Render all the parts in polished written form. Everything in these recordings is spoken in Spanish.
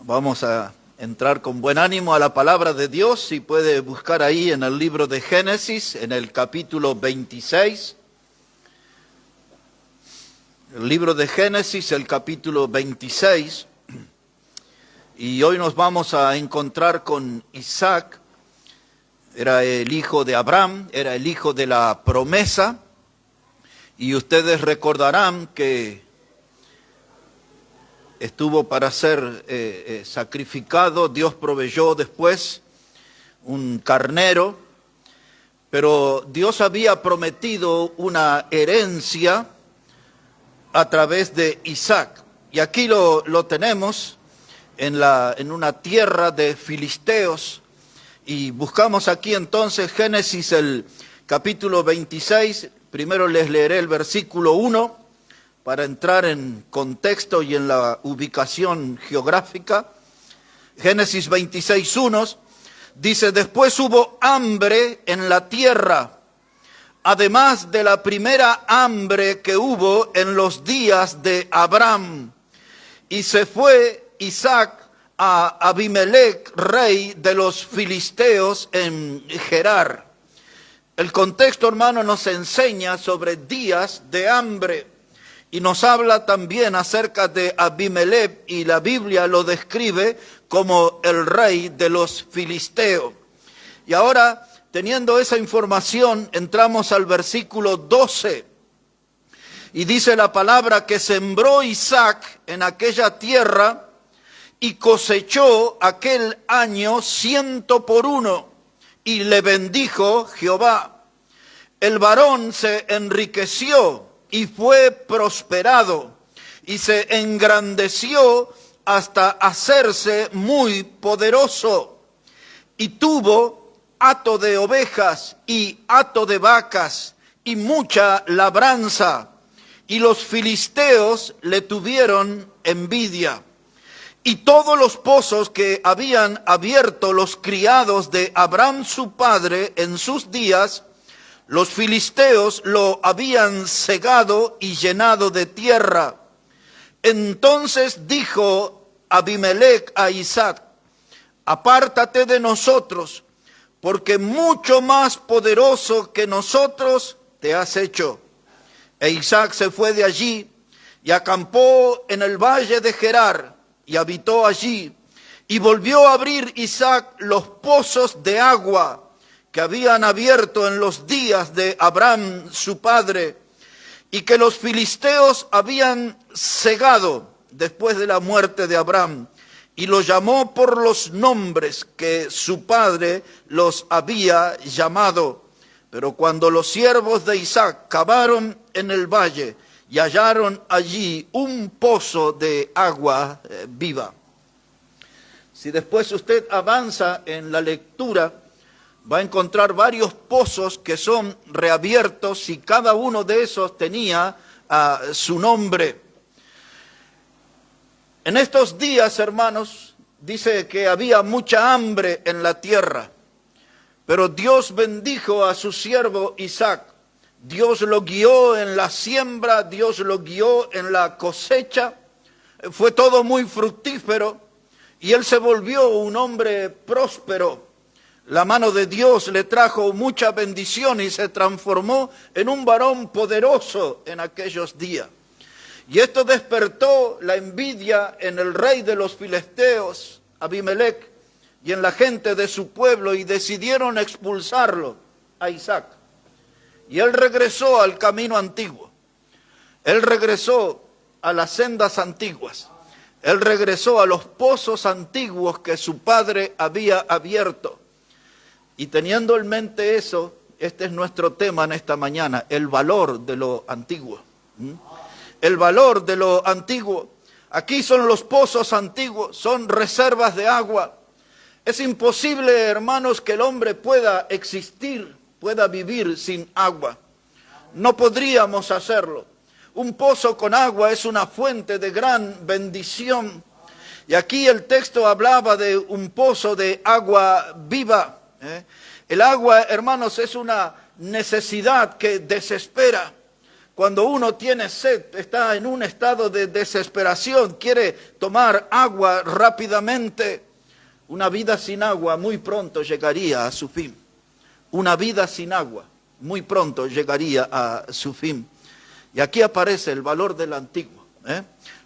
Vamos a entrar con buen ánimo a la palabra de Dios. Si puede buscar ahí en el libro de Génesis, en el capítulo 26. El libro de Génesis, el capítulo 26. Y hoy nos vamos a encontrar con Isaac. Era el hijo de Abraham, era el hijo de la promesa. Y ustedes recordarán que estuvo para ser sacrificado. Dios proveyó después un carnero, pero Dios había prometido una herencia a través de Isaac. Y aquí lo tenemos en una tierra de filisteos. Y buscamos aquí entonces Génesis, el capítulo 26. Primero les leeré el versículo 1. Para entrar en contexto y en la ubicación geográfica. Génesis 26:1 dice: después hubo hambre en la tierra, además de la primera hambre que hubo en los días de Abraham. Y se fue Isaac a Abimelech, rey de los filisteos, en Gerar. El contexto, hermano, nos enseña sobre días de hambre. Y nos habla también acerca de Abimelech, y la Biblia lo describe como el rey de los filisteos. Y ahora, teniendo esa información, entramos al versículo 12. Y dice la palabra que sembró Isaac en aquella tierra y cosechó aquel año 100 por 1, y le bendijo Jehová. El varón se enriqueció y fue prosperado, y se engrandeció hasta hacerse muy poderoso. Y tuvo hato de ovejas y hato de vacas y mucha labranza. Y los filisteos le tuvieron envidia. Y todos los pozos que habían abierto los criados de Abraham su padre en sus días, los filisteos lo habían cegado y llenado de tierra. Entonces dijo Abimelech a Isaac: apártate de nosotros, porque mucho más poderoso que nosotros te has hecho. E Isaac se fue de allí y acampó en el valle de Gerar y habitó allí. Y volvió a abrir Isaac los pozos de agua que habían abierto en los días de Abraham su padre, y que los filisteos habían cegado después de la muerte de Abraham, y los llamó por los nombres que su padre los había llamado. Pero cuando los siervos de Isaac cavaron en el valle y hallaron allí un pozo de agua viva. Si después usted avanza en la lectura, va a encontrar varios pozos que son reabiertos, y cada uno de esos tenía su nombre. En estos días, hermanos, dice que había mucha hambre en la tierra, pero Dios bendijo a su siervo Isaac. Dios lo guió en la siembra, Dios lo guió en la cosecha. Fue todo muy fructífero y él se volvió un hombre próspero. La mano de Dios le trajo mucha bendición y se transformó en un varón poderoso en aquellos días. Y esto despertó la envidia en el rey de los filisteos, Abimelech, y en la gente de su pueblo, y decidieron expulsarlo a Isaac. Y él regresó al camino antiguo. Él regresó a las sendas antiguas. Él regresó a los pozos antiguos que su padre había abierto. Y teniendo en mente eso, este es nuestro tema en esta mañana: el valor de lo antiguo. El valor de lo antiguo. Aquí son los pozos antiguos, son reservas de agua. Es imposible, hermanos, que el hombre pueda existir, pueda vivir sin agua. No podríamos hacerlo. Un pozo con agua es una fuente de gran bendición. Y aquí el texto hablaba de un pozo de agua viva. El agua, hermanos, es una necesidad que desespera. Cuando uno tiene sed, está en un estado de desesperación, quiere tomar agua rápidamente. Una vida sin agua muy pronto llegaría a su fin. Una vida sin agua muy pronto llegaría a su fin. Y aquí aparece el valor del antiguo,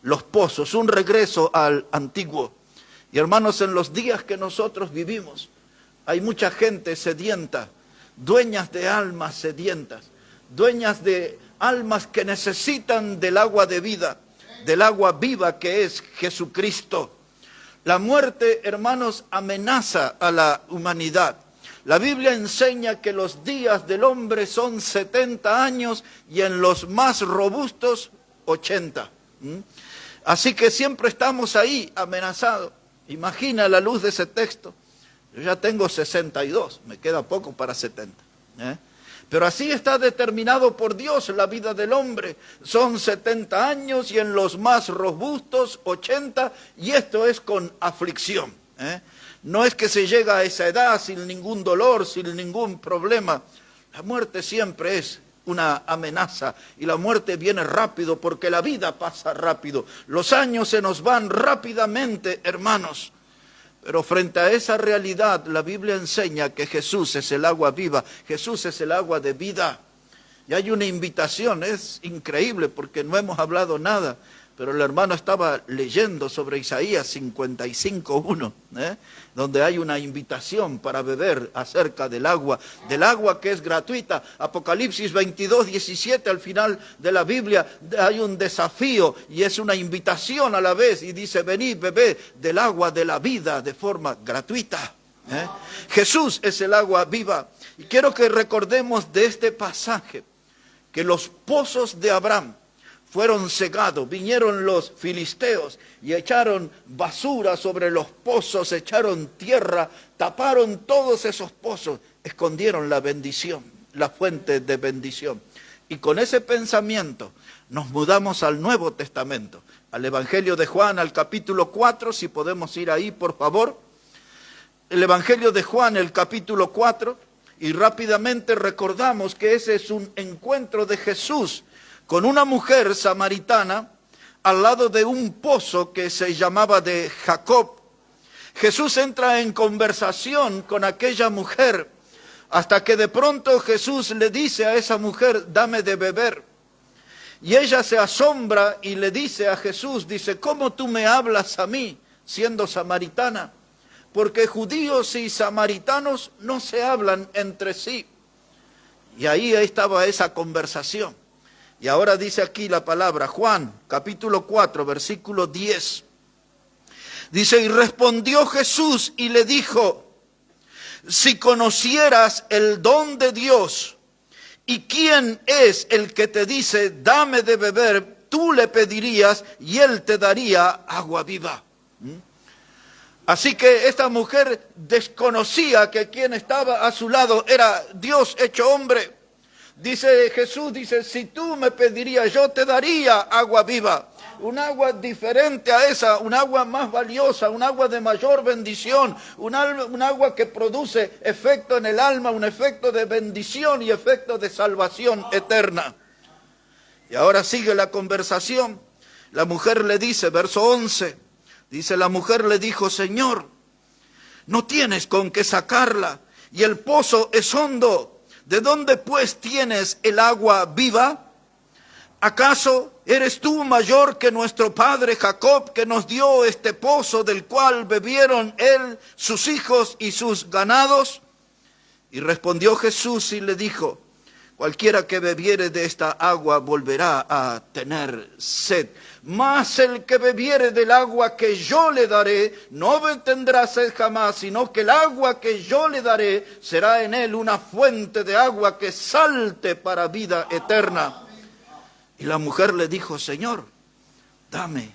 los pozos, un regreso al antiguo. Y hermanos, en los días que nosotros vivimos, hay mucha gente sedienta, dueñas de almas sedientas, dueñas de almas que necesitan del agua de vida, del agua viva que es Jesucristo. La muerte, hermanos, amenaza a la humanidad. La Biblia enseña que los días del hombre son 70 años y en los más robustos 80. Así que siempre estamos ahí amenazados. Imagina a la luz de ese texto. Yo ya tengo 62, me queda poco para 70. Pero así está determinado por Dios la vida del hombre. Son 70 años y en los más robustos 80, y esto es con aflicción. No es que se llega a esa edad sin ningún dolor, sin ningún problema. La muerte siempre es una amenaza y la muerte viene rápido porque la vida pasa rápido. Los años se nos van rápidamente, hermanos. Pero frente a esa realidad, la Biblia enseña que Jesús es el agua viva, Jesús es el agua de vida. Y hay una invitación, es increíble porque no hemos hablado nada, pero el hermano estaba leyendo sobre Isaías 55:1, donde hay una invitación para beber acerca del agua que es gratuita. Apocalipsis 22:17, al final de la Biblia hay un desafío y es una invitación a la vez, y dice: venid, bebed del agua de la vida de forma gratuita. Jesús es el agua viva. Y quiero que recordemos de este pasaje que los pozos de Abraham fueron cegados, vinieron los filisteos y echaron basura sobre los pozos, echaron tierra, taparon todos esos pozos, escondieron la bendición, la fuente de bendición. Y con ese pensamiento nos mudamos al Nuevo Testamento, al Evangelio de Juan, al capítulo 4, si podemos ir ahí, por favor. El Evangelio de Juan, el capítulo 4, y rápidamente recordamos que ese es un encuentro de Jesús con una mujer samaritana al lado de un pozo que se llamaba de Jacob. Jesús entra en conversación con aquella mujer hasta que de pronto Jesús le dice a esa mujer: dame de beber. Y ella se asombra y le dice a Jesús, dice: ¿cómo tú me hablas a mí siendo samaritana? Porque judíos y samaritanos no se hablan entre sí. Y ahí estaba esa conversación. Y ahora dice aquí la palabra, Juan, capítulo 4, versículo 10. Dice: y respondió Jesús y le dijo: si conocieras el don de Dios y quién es el que te dice, dame de beber, tú le pedirías y él te daría agua viva. Así que esta mujer desconocía que quien estaba a su lado era Dios hecho hombre. Dice Jesús, dice: si tú me pedirías, yo te daría agua viva. Un agua diferente a esa, un agua más valiosa, un agua de mayor bendición, un agua que produce efecto en el alma, un efecto de bendición y efecto de salvación eterna. Y ahora sigue la conversación. La mujer le dice, verso 11, dice: la mujer le dijo: Señor, no tienes con qué sacarla y el pozo es hondo. ¿De dónde pues tienes el agua viva? ¿Acaso eres tú mayor que nuestro padre Jacob, que nos dio este pozo del cual bebieron él, sus hijos y sus ganados? Y respondió Jesús y le dijo: cualquiera que bebiere de esta agua volverá a tener sed. Mas el que bebiere del agua que yo le daré, no tendrá sed jamás, sino que el agua que yo le daré será en él una fuente de agua que salte para vida eterna. Y la mujer le dijo: Señor, dame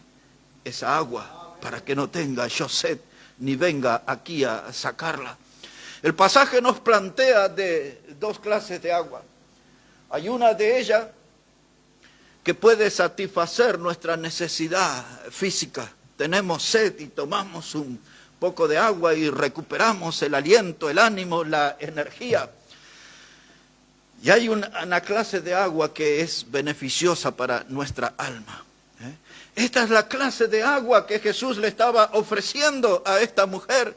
esa agua para que no tenga yo sed, ni venga aquí a sacarla. El pasaje nos plantea de dos clases de agua. Hay una de ellas que puede satisfacer nuestra necesidad física. Tenemos sed y tomamos un poco de agua y recuperamos el aliento, el ánimo, la energía. Y hay una clase de agua que es beneficiosa para nuestra alma. Esta es la clase de agua que Jesús le estaba ofreciendo a esta mujer.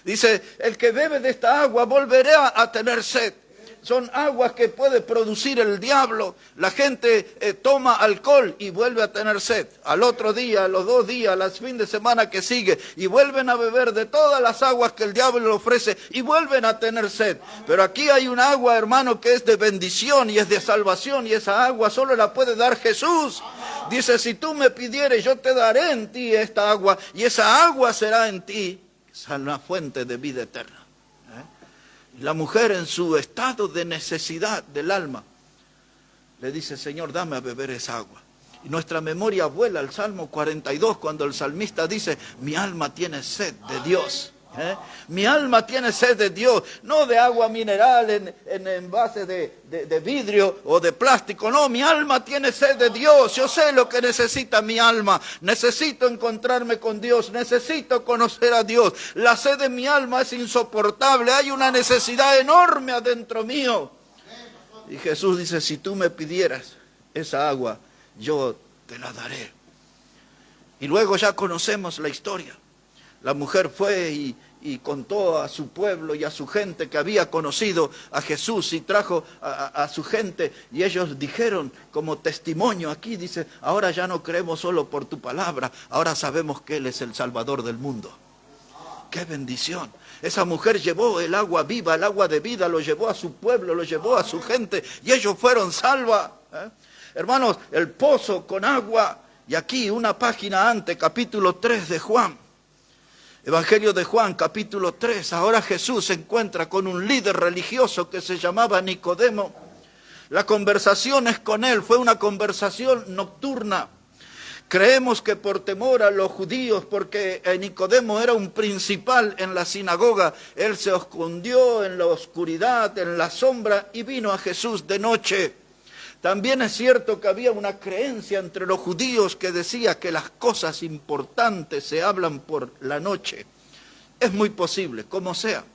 Dice, el que bebe de esta agua volverá a tener sed. Son aguas que puede producir el diablo. La gente toma alcohol y vuelve a tener sed. Al otro día, a los 2 días, al fin de semana que sigue, y vuelven a beber de todas las aguas que el diablo le ofrece y vuelven a tener sed. Pero aquí hay un agua, hermano, que es de bendición y es de salvación, y esa agua solo la puede dar Jesús. Dice, si tú me pidieres, yo te daré en ti esta agua, y esa agua será en ti, es una fuente de vida eterna. La mujer, en su estado de necesidad del alma, le dice, Señor, dame a beber esa agua. Y nuestra memoria vuela al Salmo 42, cuando el salmista dice, mi alma tiene sed de Dios. Mi alma tiene sed de Dios, no de agua mineral en envase de vidrio o de plástico, no, mi alma tiene sed de Dios. Yo sé lo que necesita mi alma, necesito encontrarme con Dios, necesito conocer a Dios. La sed de mi alma es insoportable, hay una necesidad enorme adentro mío. Y Jesús dice, si tú me pidieras esa agua, yo te la daré. Y luego ya conocemos la historia. La mujer fue y contó a su pueblo y a su gente que había conocido a Jesús, y trajo a su gente, y ellos dijeron como testimonio aquí, dice, ahora ya no creemos solo por tu palabra, ahora sabemos que Él es el Salvador del mundo. ¡Qué bendición! Esa mujer llevó el agua viva, el agua de vida, lo llevó a su pueblo, lo llevó a su gente, y ellos fueron salvos. Hermanos, el pozo con agua, y aquí una página antes, capítulo 3 de Juan. Evangelio de Juan, capítulo 3. Ahora Jesús se encuentra con un líder religioso que se llamaba Nicodemo. La conversación es con él, fue una conversación nocturna. Creemos que por temor a los judíos, porque Nicodemo era un principal en la sinagoga, él se escondió en la oscuridad, en la sombra, y vino a Jesús de noche. También es cierto que había una creencia entre los judíos que decía que las cosas importantes se hablan por la noche. Es muy posible, como sea.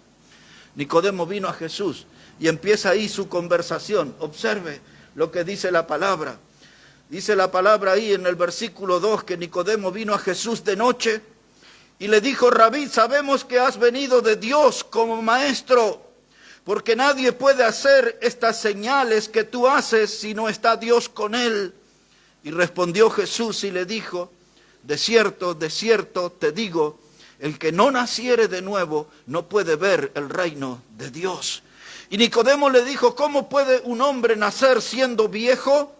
Nicodemo vino a Jesús y empieza ahí su conversación. Observe lo que dice la palabra. Dice la palabra ahí en el versículo 2 que Nicodemo vino a Jesús de noche y le dijo, Rabí, sabemos que has venido de Dios como maestro, porque nadie puede hacer estas señales que tú haces si no está Dios con él. Y respondió Jesús y le dijo, de cierto te digo, el que no naciere de nuevo no puede ver el reino de Dios. Y Nicodemo le dijo, ¿cómo puede un hombre nacer siendo viejo?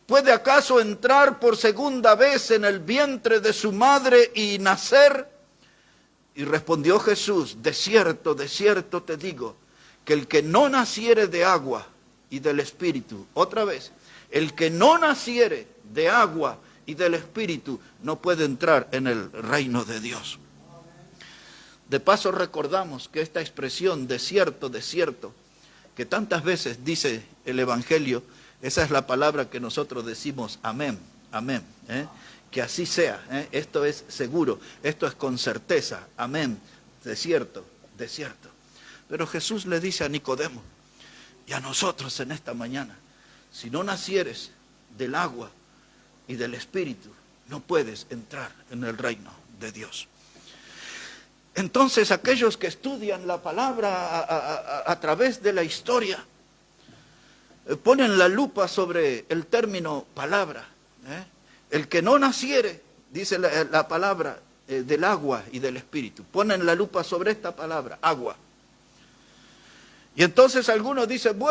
¿Puede acaso entrar por segunda vez en el vientre de su madre y nacer? Y respondió Jesús, de cierto te digo, que el que no naciere de agua y del Espíritu, otra vez, el que no naciere de agua y del Espíritu no puede entrar en el reino de Dios. De paso recordamos que esta expresión de cierto, que tantas veces dice el Evangelio, esa es la palabra que nosotros decimos amén, amén, que así sea, esto es seguro, esto es con certeza, amén, de cierto. Pero Jesús le dice a Nicodemo y a nosotros en esta mañana, si no nacieres del agua y del Espíritu, no puedes entrar en el reino de Dios. Entonces aquellos que estudian la palabra a través de la historia, ponen la lupa sobre el término palabra. El que no naciere, dice la palabra, del agua y del Espíritu. Ponen la lupa sobre esta palabra, agua. Y entonces algunos dicen,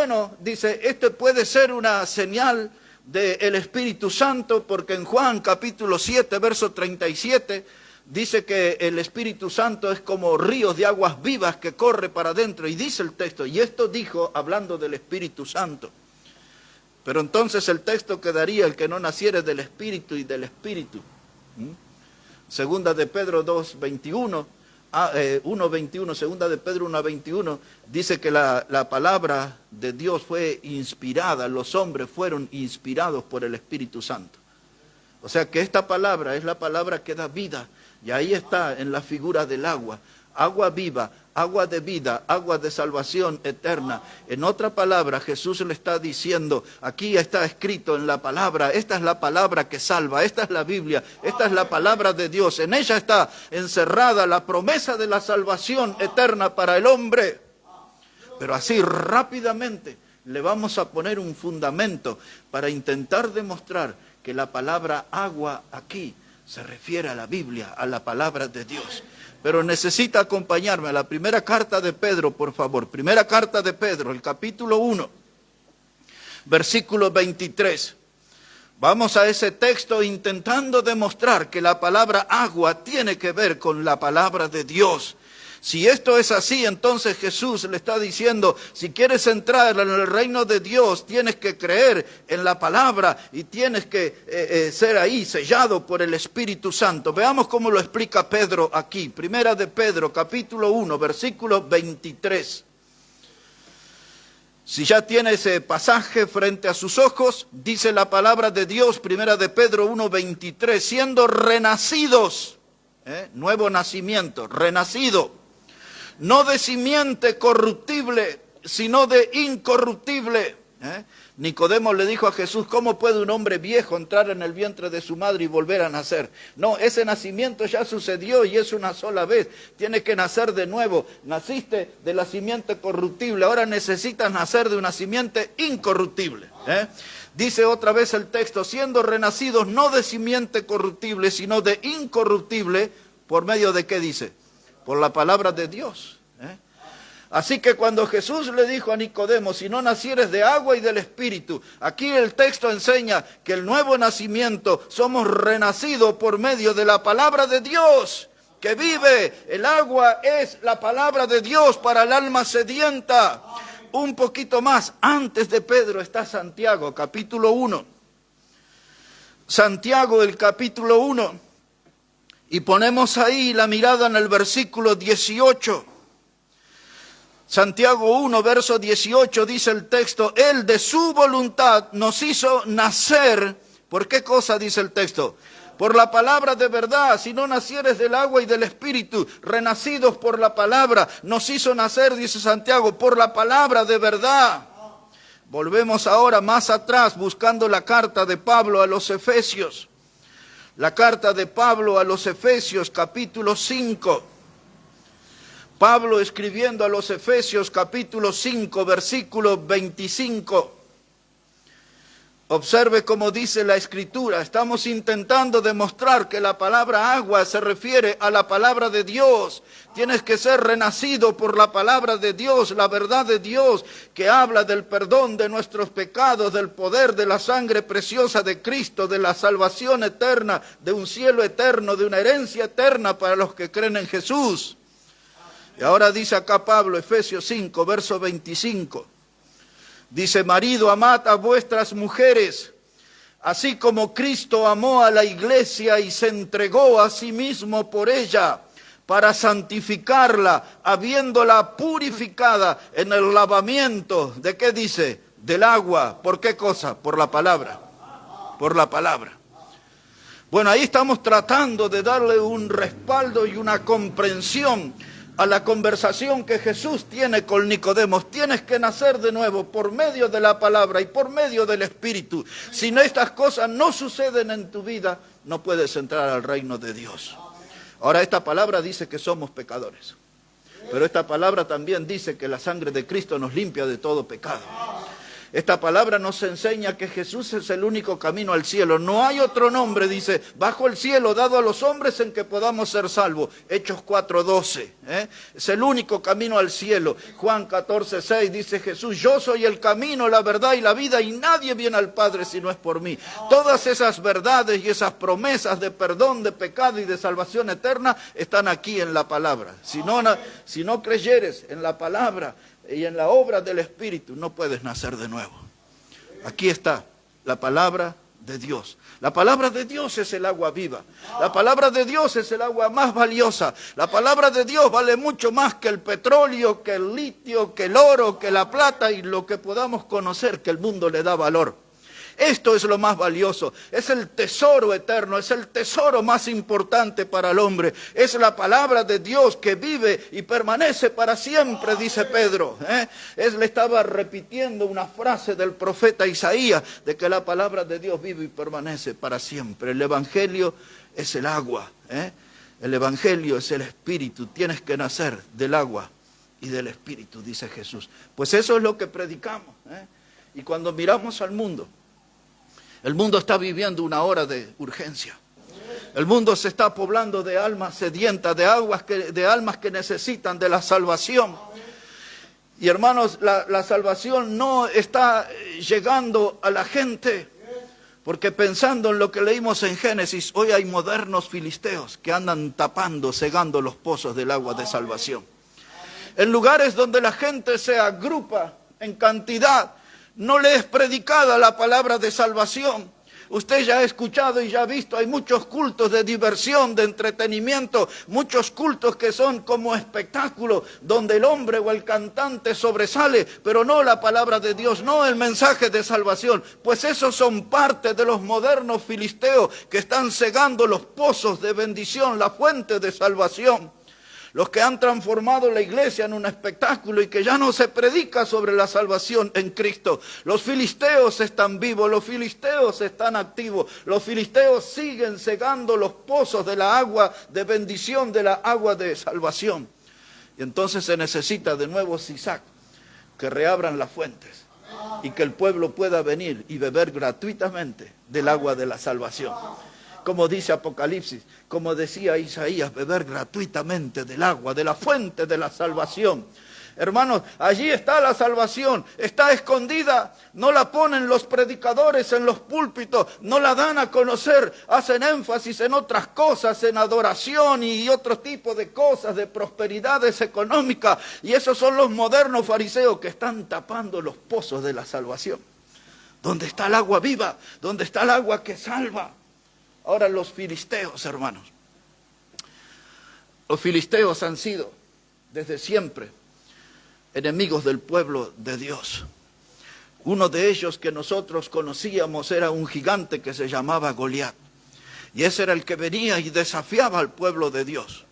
esto puede ser una señal del Espíritu Santo, porque en Juan capítulo 7, verso 37, dice que el Espíritu Santo es como ríos de aguas vivas que corre para adentro. Y dice el texto, y esto dijo hablando del Espíritu Santo. Pero entonces el texto quedaría, el que no naciere del Espíritu y del Espíritu. Segunda de Pedro 2:21. 1:21, segunda de Pedro 1:21, dice que la palabra de Dios fue inspirada, los hombres fueron inspirados por el Espíritu Santo. O sea que esta palabra es la palabra que da vida, y ahí está en la figura del agua. agua viva, agua de vida, agua de salvación eterna. En otra palabra, Jesús le está diciendo, aquí está escrito en la palabra, esta es la palabra que salva, esta es la Biblia, esta es la palabra de Dios. En ella está encerrada la promesa de la salvación eterna para el hombre. Pero así rápidamente le vamos a poner un fundamento para intentar demostrar que la palabra agua aquí se refiere a la Biblia, a la palabra de Dios. Pero necesita acompañarme a la primera carta de Pedro, por favor. Primera carta de Pedro, el capítulo 1, versículo 23. Vamos a ese texto intentando demostrar que la palabra agua tiene que ver con la palabra de Dios. Si esto es así, entonces Jesús le está diciendo, si quieres entrar en el reino de Dios, tienes que creer en la palabra y tienes que ser ahí sellado por el Espíritu Santo. Veamos cómo lo explica Pedro aquí. Primera de Pedro, capítulo 1, versículo 23. Si ya tiene ese pasaje frente a sus ojos, dice la palabra de Dios, Primera de Pedro 1, 23, siendo renacidos, nuevo nacimiento, renacido, no de simiente corruptible, sino de incorruptible. Nicodemo le dijo a Jesús, ¿cómo puede un hombre viejo entrar en el vientre de su madre y volver a nacer? No, ese nacimiento ya sucedió y es una sola vez. Tienes que nacer de nuevo. Naciste de la simiente corruptible, ahora necesitas nacer de una simiente incorruptible. Dice otra vez el texto, siendo renacidos no de simiente corruptible, sino de incorruptible, ¿por medio de qué dice? Por la palabra de Dios. Así que cuando Jesús le dijo a Nicodemo, si no nacieres de agua y del Espíritu, aquí el texto enseña que el nuevo nacimiento somos renacidos por medio de la palabra de Dios, que vive. El agua es la palabra de Dios para el alma sedienta. Un poquito más, antes de Pedro está Santiago, capítulo 1. Santiago, el capítulo 1. Y ponemos ahí la mirada en el versículo 18. Santiago 1, verso 18, dice el texto, Él de su voluntad nos hizo nacer. ¿Por qué cosa dice el texto? Por la palabra de verdad, si no nacieres del agua y del Espíritu, renacidos por la palabra, nos hizo nacer, dice Santiago, por la palabra de verdad. Volvemos ahora más atrás, buscando la carta de Pablo a los Efesios. La carta de Pablo a los Efesios, capítulo 5. Pablo escribiendo a los Efesios, capítulo 5, versículo 25. Observe cómo dice la Escritura. Estamos intentando demostrar que la palabra agua se refiere a la palabra de Dios. Tienes que ser renacido por la palabra de Dios, la verdad de Dios, que habla del perdón de nuestros pecados, del poder de la sangre preciosa de Cristo, de la salvación eterna, de un cielo eterno, de una herencia eterna para los que creen en Jesús. Y ahora dice acá Pablo, Efesios 5, verso 25. Dice, marido, amad a vuestras mujeres, así como Cristo amó a la iglesia y se entregó a sí mismo por ella, para santificarla, habiéndola purificada en el lavamiento, ¿de qué dice? Del agua. ¿Por qué cosa? Por la palabra. Por la palabra. Bueno, ahí estamos tratando de darle un respaldo y una comprensión a la conversación que Jesús tiene con Nicodemo. Tienes que nacer de nuevo por medio de la palabra y por medio del Espíritu. Si no, estas cosas no suceden en tu vida, no puedes entrar al reino de Dios. Ahora, esta palabra dice que somos pecadores, pero esta palabra también dice que la sangre de Cristo nos limpia de todo pecado. Esta palabra nos enseña que Jesús es el único camino al cielo. No hay otro nombre, dice, bajo el cielo dado a los hombres en que podamos ser salvos. Hechos 4:12. Es el único camino al cielo. Juan 14:6 dice Jesús, yo soy el camino, la verdad y la vida, y nadie viene al Padre si no es por mí. Todas esas verdades y esas promesas de perdón, de pecado y de salvación eterna están aquí en la palabra. Si no creyeres en la palabra y en la obra del Espíritu, no puedes nacer de nuevo. Aquí está la palabra de Dios. La palabra de Dios es el agua viva. La palabra de Dios es el agua más valiosa. La palabra de Dios vale mucho más que el petróleo, que el litio, que el oro, que la plata y lo que podamos conocer que el mundo le da valor. Esto es lo más valioso, es el tesoro eterno, es el tesoro más importante para el hombre. Es la palabra de Dios que vive y permanece para siempre, dice Pedro. Él le estaba repitiendo una frase del profeta Isaías, de que la palabra de Dios vive y permanece para siempre. El Evangelio es el agua, el Evangelio es el Espíritu. Tienes que nacer del agua y del Espíritu, dice Jesús. Pues eso es lo que predicamos. Y cuando miramos al mundo, el mundo está viviendo una hora de urgencia. El mundo se está poblando de almas sedientas, de almas que necesitan de la salvación. Y hermanos, la salvación no está llegando a la gente, porque pensando en lo que leímos en Génesis, hoy hay modernos filisteos que andan tapando, cegando los pozos del agua de salvación. En lugares donde la gente se agrupa en cantidad, no le es predicada la palabra de salvación. Usted ya ha escuchado y ya ha visto, hay muchos cultos de diversión, de entretenimiento, muchos cultos que son como espectáculos, donde el hombre o el cantante sobresale, pero no la palabra de Dios, no el mensaje de salvación. Pues esos son parte de los modernos filisteos que están cegando los pozos de bendición, la fuente de salvación. Los que han transformado la iglesia en un espectáculo y que ya no se predica sobre la salvación en Cristo. Los filisteos están vivos, los filisteos están activos, los filisteos siguen cegando los pozos de la agua de bendición, de la agua de salvación. Y entonces se necesita de nuevo Sisac, que reabran las fuentes y que el pueblo pueda venir y beber gratuitamente del agua de la salvación. Como dice Apocalipsis, como decía Isaías, beber gratuitamente del agua, de la fuente de la salvación. Hermanos, allí está la salvación, está escondida, no la ponen los predicadores en los púlpitos, no la dan a conocer, hacen énfasis en otras cosas, en adoración y otro tipo de cosas, de prosperidades económicas. Y esos son los modernos fariseos que están tapando los pozos de la salvación. Donde está el agua viva, donde está el agua que salva. Ahora los filisteos, hermanos, los filisteos han sido desde siempre enemigos del pueblo de Dios. Uno de ellos que nosotros conocíamos era un gigante que se llamaba Goliat. Y ese era el que venía y desafiaba al pueblo de Dios.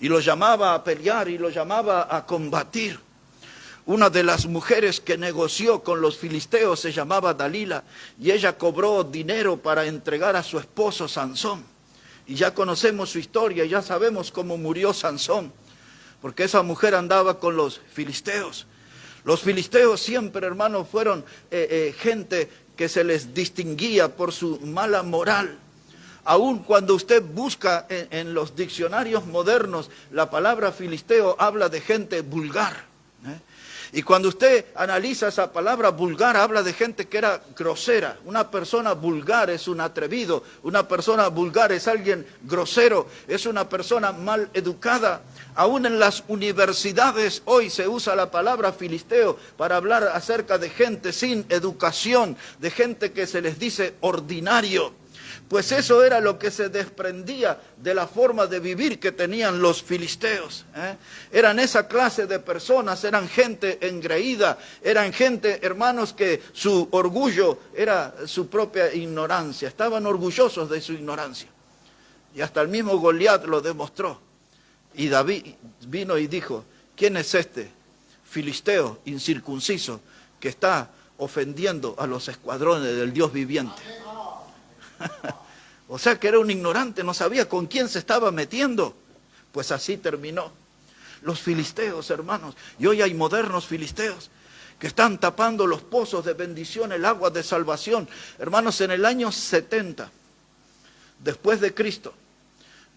Y lo llamaba a pelear y lo llamaba a combatir. Una de las mujeres que negoció con los filisteos se llamaba Dalila, y ella cobró dinero para entregar a su esposo Sansón. Y ya conocemos su historia, ya sabemos cómo murió Sansón, porque esa mujer andaba con los filisteos. Los filisteos siempre, hermanos, fueron gente que se les distinguía por su mala moral. Aun cuando usted busca en los diccionarios modernos, la palabra filisteo habla de gente vulgar. Y cuando usted analiza esa palabra vulgar, habla de gente que era grosera. Una persona vulgar es un atrevido, una persona vulgar es alguien grosero, es una persona mal educada. Aún en las universidades hoy se usa la palabra filisteo para hablar acerca de gente sin educación, de gente que se les dice ordinario. Pues eso era lo que se desprendía de la forma de vivir que tenían los filisteos. Eran esa clase de personas, eran gente engreída, eran gente, hermanos, que su orgullo era su propia ignorancia. Estaban orgullosos de su ignorancia. Y hasta el mismo Goliat lo demostró. Y David vino y dijo, ¿quién es este filisteo incircunciso que está ofendiendo a los escuadrones del Dios viviente? O sea que era un ignorante, no sabía con quién se estaba metiendo. Pues así terminó. Los filisteos, hermanos, y hoy hay modernos filisteos que están tapando los pozos de bendición, el agua de salvación. Hermanos, en el año 70, después de Cristo,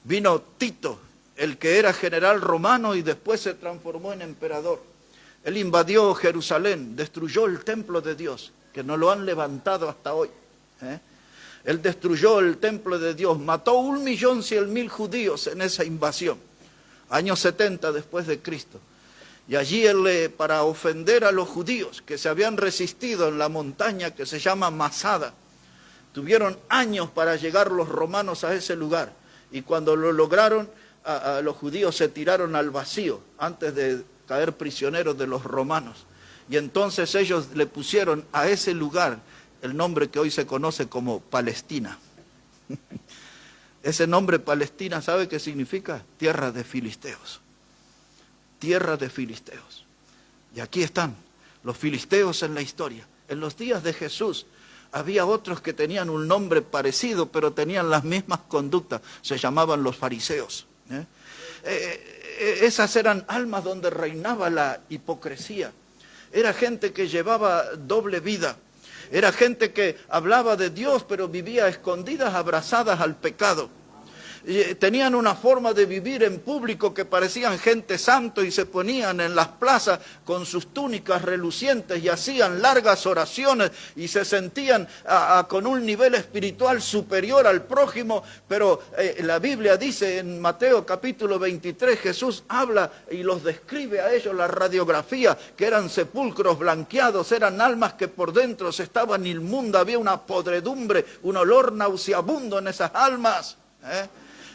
vino Tito, el que era general romano y después se transformó en emperador. Él invadió Jerusalén, destruyó el templo de Dios, que no lo han levantado hasta hoy. Él destruyó el templo de Dios, mató 1.100.000 judíos en esa invasión, año 70 después de Cristo. Y allí él, para ofender a los judíos que se habían resistido en la montaña que se llama Masada, tuvieron años para llegar los romanos a ese lugar. Y cuando lo lograron, los judíos se tiraron al vacío antes de caer prisioneros de los romanos. Y entonces ellos le pusieron a ese lugar el nombre que hoy se conoce como Palestina. Ese nombre Palestina, ¿sabe qué significa? Tierra de filisteos. Tierra de filisteos. Y aquí están los filisteos en la historia. En los días de Jesús había otros que tenían un nombre parecido, pero tenían las mismas conductas. Se llamaban los fariseos. Esas eran almas donde reinaba la hipocresía. Era gente que llevaba doble vida. Era gente que hablaba de Dios, pero vivía escondidas, abrazadas al pecado. Tenían una forma de vivir en público que parecían gente santo y se ponían en las plazas con sus túnicas relucientes y hacían largas oraciones y se sentían con un nivel espiritual superior al prójimo, pero la Biblia dice en Mateo capítulo 23, Jesús habla y los describe a ellos la radiografía, que eran sepulcros blanqueados, eran almas que por dentro se estaban inmundas, había una podredumbre, un olor nauseabundo en esas almas,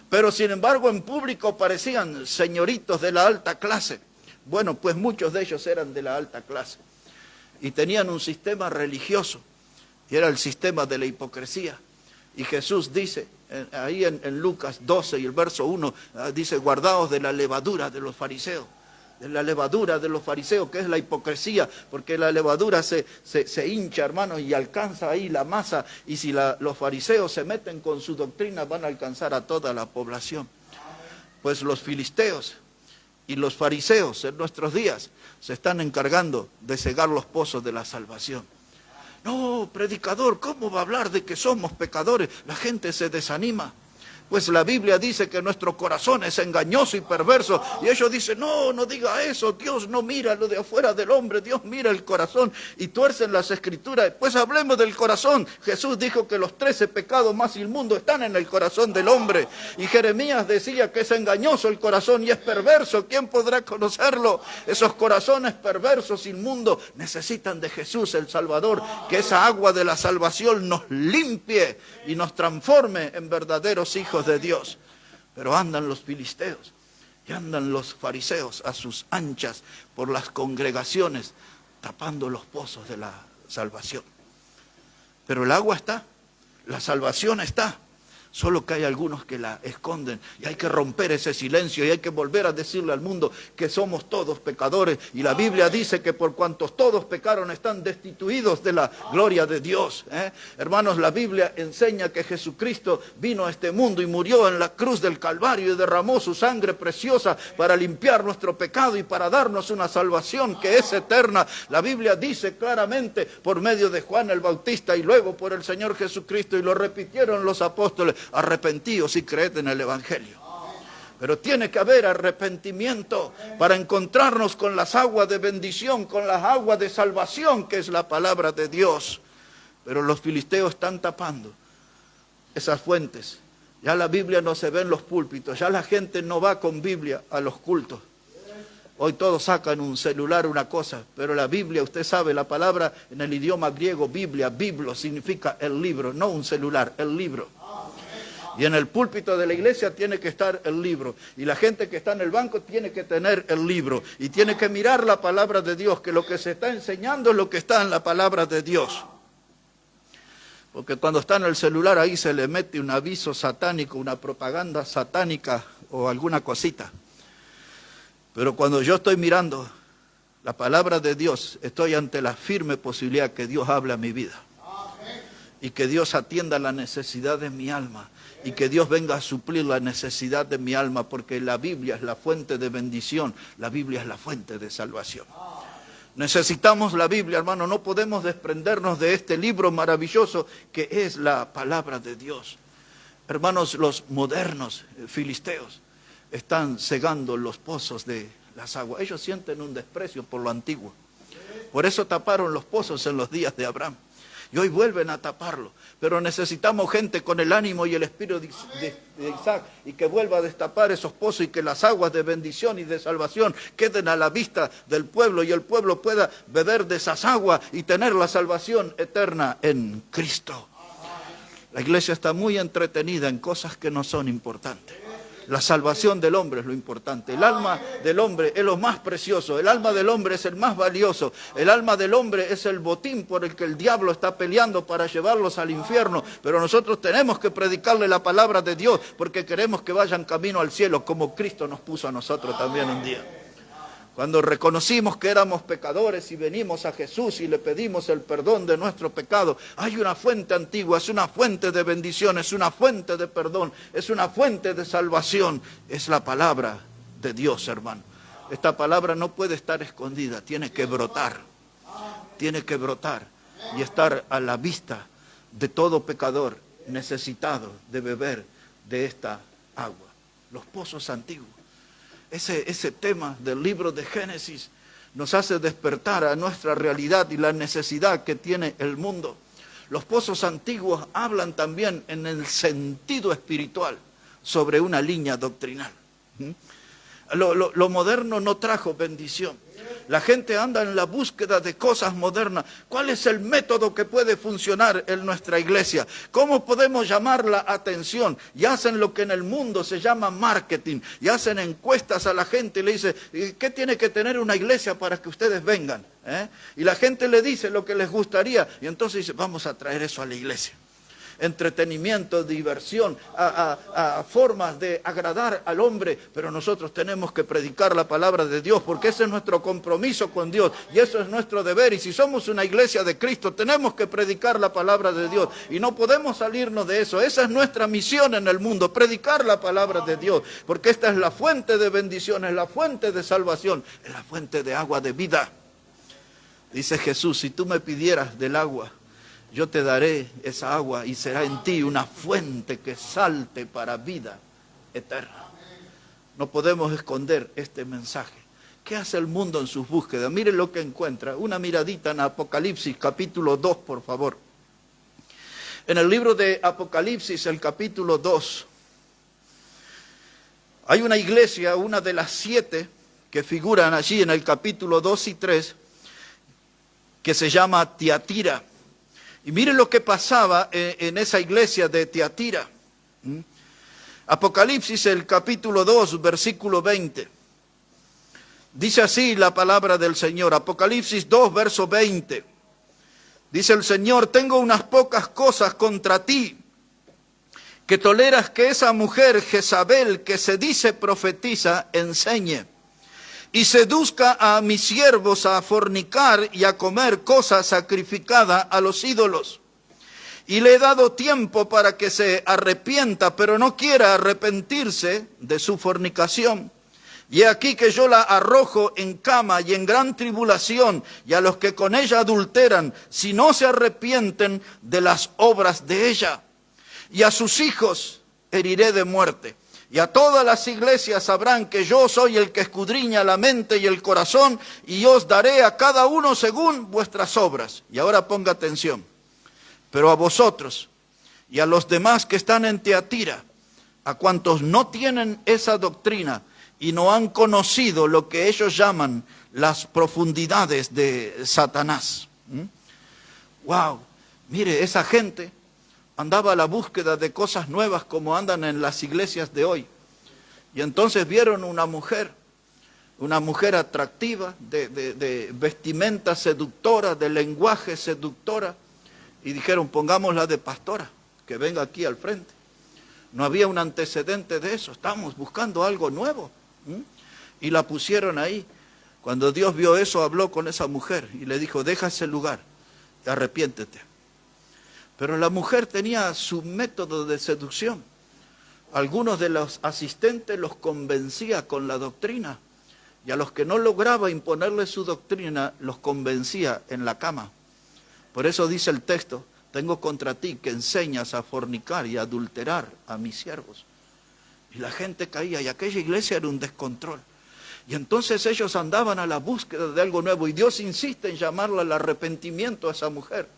Pero sin embargo en público parecían señoritos de la alta clase. Bueno, pues muchos de ellos eran de la alta clase y tenían un sistema religioso y era el sistema de la hipocresía. Y Jesús dice, ahí en Lucas 12 y el verso 1, dice, guardaos de la levadura de los fariseos. De la levadura de los fariseos, que es la hipocresía, porque la levadura se hincha, hermanos, y alcanza ahí la masa, y si los fariseos se meten con su doctrina, van a alcanzar a toda la población. Pues los filisteos y los fariseos en nuestros días se están encargando de cegar los pozos de la salvación. No, predicador, ¿cómo va a hablar de que somos pecadores? La gente se desanima. Pues la Biblia dice que nuestro corazón es engañoso y perverso. Y ellos dicen, no, no diga eso. Dios no mira lo de afuera del hombre. Dios mira el corazón. Y tuercen las escrituras. Pues hablemos del corazón. Jesús dijo que los 13 pecados más inmundos están en el corazón del hombre. Y Jeremías decía que es engañoso el corazón y es perverso. ¿Quién podrá conocerlo? Esos corazones perversos, inmundos, necesitan de Jesús el Salvador. Que esa agua de la salvación nos limpie y nos transforme en verdaderos hijos de Dios. Pero andan los filisteos y andan los fariseos a sus anchas por las congregaciones tapando los pozos de la salvación. Pero el agua está, la salvación está, solo que hay algunos que la esconden y hay que romper ese silencio y hay que volver a decirle al mundo que somos todos pecadores y la Biblia dice que por cuantos todos pecaron están destituidos de la gloria de Dios. Hermanos, la Biblia enseña que Jesucristo vino a este mundo y murió en la cruz del Calvario y derramó su sangre preciosa para limpiar nuestro pecado y para darnos una salvación que es eterna. La Biblia dice claramente por medio de Juan el Bautista y luego por el Señor Jesucristo, y lo repitieron los apóstoles: arrepentíos y creed en el Evangelio. Pero tiene que haber arrepentimiento para encontrarnos con las aguas de bendición, con las aguas de salvación, que es la palabra de Dios. Pero los filisteos están tapando esas fuentes. Ya la Biblia no se ve en los púlpitos, ya la gente no va con Biblia a los cultos. Hoy todos sacan un celular, una cosa, pero la Biblia, usted sabe, la palabra en el idioma griego, Biblia, biblo, significa el libro, no un celular, el libro. Y en el púlpito de la iglesia tiene que estar el libro. Y la gente que está en el banco tiene que tener el libro. Y tiene que mirar la palabra de Dios, que lo que se está enseñando es lo que está en la palabra de Dios. Porque cuando está en el celular ahí se le mete un aviso satánico, una propaganda satánica o alguna cosita. Pero cuando yo estoy mirando la palabra de Dios, estoy ante la firme posibilidad que Dios hable a mi vida. Y que Dios atienda la necesidad de mi alma. Y que Dios venga a suplir la necesidad de mi alma, porque la Biblia es la fuente de bendición, la Biblia es la fuente de salvación. Necesitamos la Biblia, hermano, no podemos desprendernos de este libro maravilloso que es la palabra de Dios. Hermanos, los modernos filisteos están cegando los pozos de las aguas. Ellos sienten un desprecio por lo antiguo. Por eso taparon los pozos en los días de Abraham. Y hoy vuelven a taparlo. Pero necesitamos gente con el ánimo y el espíritu de Isaac, y que vuelva a destapar esos pozos y que las aguas de bendición y de salvación queden a la vista del pueblo y el pueblo pueda beber de esas aguas y tener la salvación eterna en Cristo. La iglesia está muy entretenida en cosas que no son importantes. La salvación del hombre es lo importante. El alma del hombre es lo más precioso. El alma del hombre es el más valioso. El alma del hombre es el botín por el que el diablo está peleando para llevarlos al infierno. Pero nosotros tenemos que predicarle la palabra de Dios porque queremos que vayan camino al cielo como Cristo nos puso a nosotros también un día. Cuando reconocimos que éramos pecadores y venimos a Jesús y le pedimos el perdón de nuestro pecado, hay una fuente antigua, es una fuente de bendición, es una fuente de perdón, es una fuente de salvación. Es la palabra de Dios, hermano. Esta palabra no puede estar escondida, tiene que brotar y estar a la vista de todo pecador necesitado de beber de esta agua. Los pozos antiguos. Ese tema del libro de Génesis nos hace despertar a nuestra realidad y la necesidad que tiene el mundo. Los pozos antiguos hablan también en el sentido espiritual sobre una línea doctrinal. Lo moderno no trajo bendición. La gente anda en la búsqueda de cosas modernas. ¿Cuál es el método que puede funcionar en nuestra iglesia? ¿Cómo podemos llamar la atención? Y hacen lo que en el mundo se llama marketing. Y hacen encuestas a la gente y le dicen, ¿qué tiene que tener una iglesia para que ustedes vengan? Y la gente le dice lo que les gustaría. Y entonces dice, vamos a traer eso a la iglesia. Entretenimiento, diversión, a formas de agradar al hombre, pero nosotros tenemos que predicar la palabra de Dios, porque ese es nuestro compromiso con Dios, y eso es nuestro deber, y si somos una iglesia de Cristo, tenemos que predicar la palabra de Dios, y no podemos salirnos de eso. Esa es nuestra misión en el mundo, predicar la palabra de Dios, porque esta es la fuente de bendición, es la fuente de salvación, es la fuente de agua de vida. Dice Jesús, si tú me pidieras del agua, yo te daré esa agua y será en ti una fuente que salte para vida eterna. No podemos esconder este mensaje. ¿Qué hace el mundo en sus búsquedas? Miren lo que encuentra. Una miradita en Apocalipsis, capítulo 2, por favor. En el libro de Apocalipsis, el capítulo 2, hay una iglesia, una de las 7 que figuran allí en el capítulo 2 y 3, que se llama Tiatira. Y miren lo que pasaba en esa iglesia de Tiatira. Apocalipsis, el capítulo 2, versículo 20. Dice así la palabra del Señor. Apocalipsis 2, verso 20. Dice el Señor, tengo unas pocas cosas contra ti, que toleras que esa mujer Jezabel, que se dice profetiza, enseñe y seduzca a mis siervos a fornicar y a comer cosas sacrificadas a los ídolos. Y le he dado tiempo para que se arrepienta, pero no quiera arrepentirse de su fornicación. Y he aquí que yo la arrojo en cama y en gran tribulación, y a los que con ella adulteran, si no se arrepienten de las obras de ella. Y a sus hijos heriré de muerte. Y a todas las iglesias sabrán que yo soy el que escudriña la mente y el corazón, y os daré a cada uno según vuestras obras. Y ahora ponga atención. Pero a vosotros y a los demás que están en Tiatira, a cuantos no tienen esa doctrina y no han conocido lo que ellos llaman las profundidades de Satanás. Wow, mire, esa gente andaba a la búsqueda de cosas nuevas como andan en las iglesias de hoy. Y entonces vieron una mujer atractiva, de vestimenta seductora, de lenguaje seductora, y dijeron, pongámosla de pastora, que venga aquí al frente. No había un antecedente de eso, estamos buscando algo nuevo. Y la pusieron ahí. Cuando Dios vio eso, habló con esa mujer y le dijo, deja ese lugar, arrepiéntete. Pero la mujer tenía su método de seducción. Algunos de los asistentes los convencía con la doctrina, y a los que no lograba imponerle su doctrina, los convencía en la cama. Por eso dice el texto, tengo contra ti que enseñas a fornicar y a adulterar a mis siervos. Y la gente caía, y aquella iglesia era un descontrol. Y entonces ellos andaban a la búsqueda de algo nuevo, y Dios insiste en llamarla al arrepentimiento a esa mujer.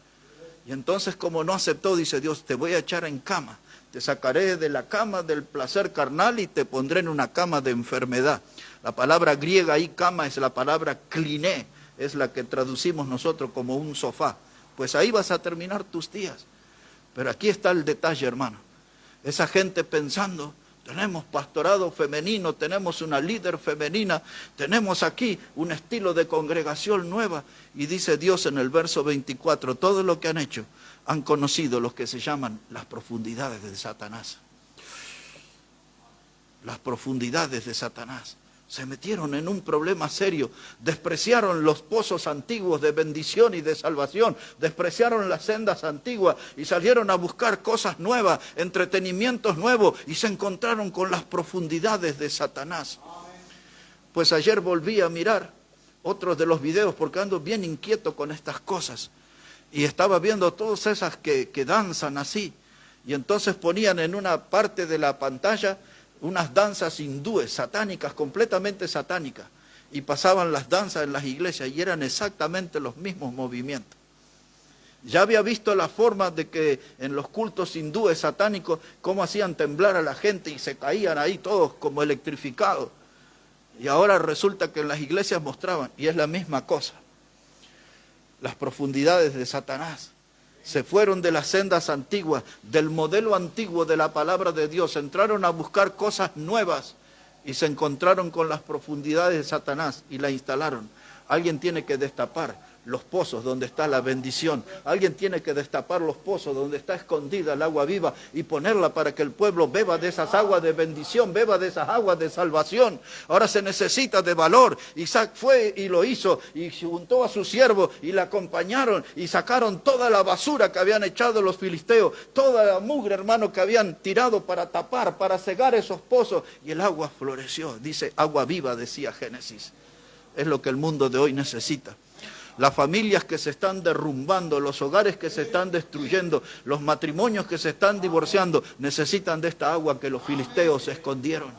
Y entonces, como no aceptó, dice Dios, te voy a echar en cama. Te sacaré de la cama del placer carnal y te pondré en una cama de enfermedad. La palabra griega ahí, cama, es la palabra kliné, es la que traducimos nosotros como un sofá. Pues ahí vas a terminar tus días. Pero aquí está el detalle, hermano. Esa gente pensando, Tenemos pastorado femenino, tenemos una líder femenina, tenemos aquí un estilo de congregación nueva. Y dice Dios en el verso 24, todo lo que han hecho, han conocido lo que se llaman las profundidades de Satanás. Las profundidades de Satanás. Se metieron en un problema serio, despreciaron los pozos antiguos de bendición y de salvación, despreciaron las sendas antiguas y salieron a buscar cosas nuevas, entretenimientos nuevos, y se encontraron con las profundidades de Satanás. Pues ayer volví a mirar otros de los videos porque ando bien inquieto con estas cosas, y estaba viendo todas esas que danzan así, y entonces ponían en una parte de la pantalla unas danzas hindúes, satánicas, completamente satánicas, y pasaban las danzas en las iglesias y eran exactamente los mismos movimientos. Ya había visto la forma de que en los cultos hindúes satánicos, cómo hacían temblar a la gente y se caían ahí todos como electrificados. Y ahora resulta que en las iglesias mostraban, y es la misma cosa, las profundidades de Satanás. Se fueron de las sendas antiguas, del modelo antiguo de la palabra de Dios, entraron a buscar cosas nuevas y se encontraron con las profundidades de Satanás y la instalaron. Alguien tiene que destapar los pozos donde está la bendición. Alguien tiene que destapar los pozos donde está escondida el agua viva y ponerla para que el pueblo beba de esas aguas de bendición, beba de esas aguas de salvación. Ahora se necesita de valor. Isaac fue y lo hizo y juntó a sus siervos y le acompañaron y sacaron toda la basura que habían echado los filisteos, toda la mugre, hermano, que habían tirado para tapar, para cegar esos pozos, y el agua floreció. Dice, agua viva, decía Génesis. Es lo que el mundo de hoy necesita. Las familias que se están derrumbando, los hogares que se están destruyendo, los matrimonios que se están divorciando, necesitan de esta agua que los filisteos escondieron.